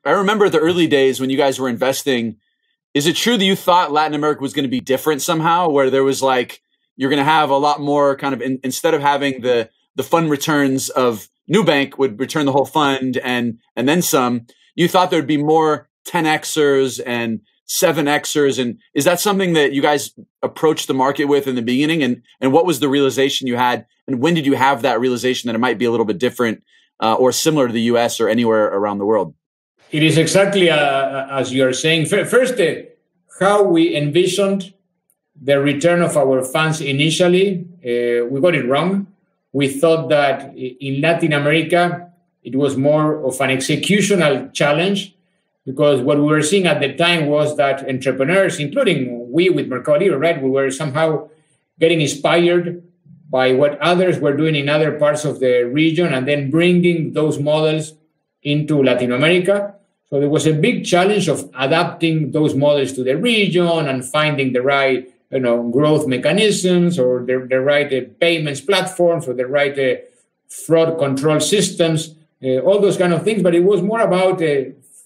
I remember the early days when you guys were investing. Is it true that you thought Latin America was going to be different somehow, where there was like, you're going to have a lot more kind of, instead of having the fund returns of Nubank would return the whole fund and then some, you thought there'd be more 10Xers and 7Xers. And is that something that you guys approached the market with in the beginning? And what was the realization you had? And when did you have that realization that it might be a little bit different or similar to the US or anywhere around the world? It is exactly as you are saying. First, how we envisioned the return of our funds initially, we got it wrong. We thought that in Latin America, it was more of an executional challenge, because what we were seeing at the time was that entrepreneurs, including we with Mercado Libre, right, we were somehow getting inspired by what others were doing in other parts of the region and then bringing those models into Latin America. So there was a big challenge of adapting those models to the region and finding the right, growth mechanisms or the right payments platforms or the right fraud control systems, all those kind of things. But it was more about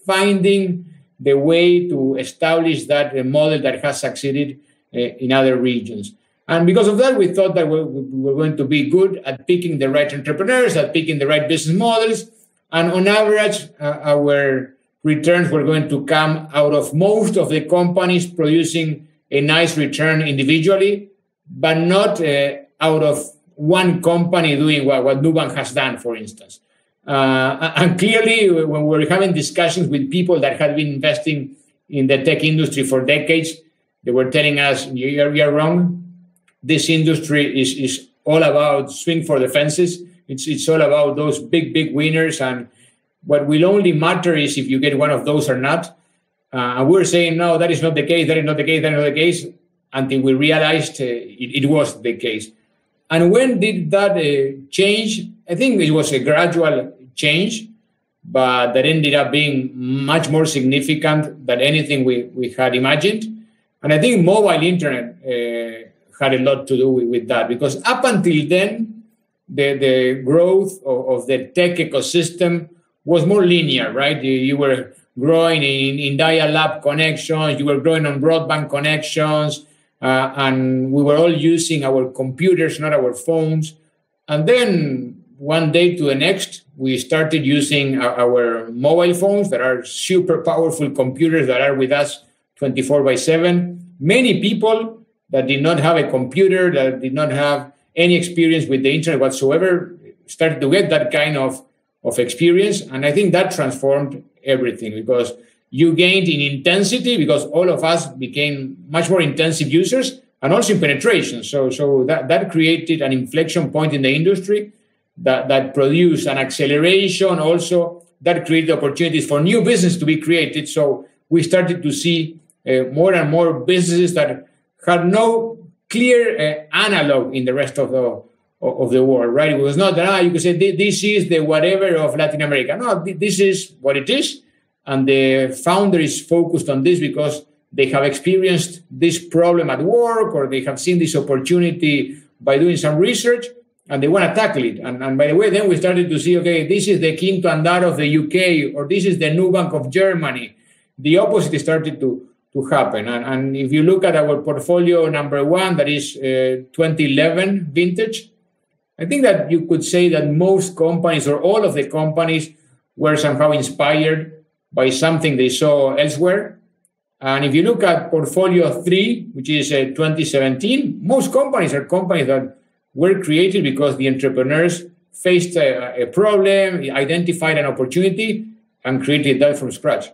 finding the way to establish that model that has succeeded in other regions. And because of that, we thought that we were going to be good at picking the right entrepreneurs, at picking the right business models. And on average, our returns were going to come out of most of the companies producing a nice return individually, but not out of one company doing what Nubank has done, for instance. And clearly, when we're having discussions with people that had been investing in the tech industry for decades, they were telling us, you're wrong. This industry is all about swing for the fences. It's all about those big winners. And what will only matter is if you get one of those or not. And we're saying, no, that is not the case, that is not the case, that is not the case, until we realized it was the case. And when did that change? I think it was a gradual change, but that ended up being much more significant than anything we had imagined. And I think mobile internet had a lot to do with that, because up until then, the growth of the tech ecosystem was more linear, right? You were growing in dial-up connections, you were growing on broadband connections, and we were all using our computers, not our phones. And then one day to the next, we started using our mobile phones that are super powerful computers that are with us 24/7. Many people that did not have a computer, that did not have any experience with the internet whatsoever, started to get that kind of experience. And I think that transformed everything, because you gained in intensity, because all of us became much more intensive users, and also in penetration. So that created an inflection point in the industry that produced an acceleration also that created opportunities for new business to be created. So we started to see more and more businesses that had no clear analog in the rest of the world, right? It was not that you could say this is the whatever of Latin America. No, this is what it is. And the founder is focused on this because they have experienced this problem at work, or they have seen this opportunity by doing some research, and they want to tackle it. And by the way, then we started to see, okay, this is the QuintoAndar of the UK, or this is the Nubank of Germany. The opposite started to happen. And if you look at our portfolio number one, that is 2011 vintage, I think that you could say that most companies, or all of the companies, were somehow inspired by something they saw elsewhere. And if you look at portfolio 3, which is 2017, most companies are companies that were created because the entrepreneurs faced a problem, identified an opportunity, and created that from scratch.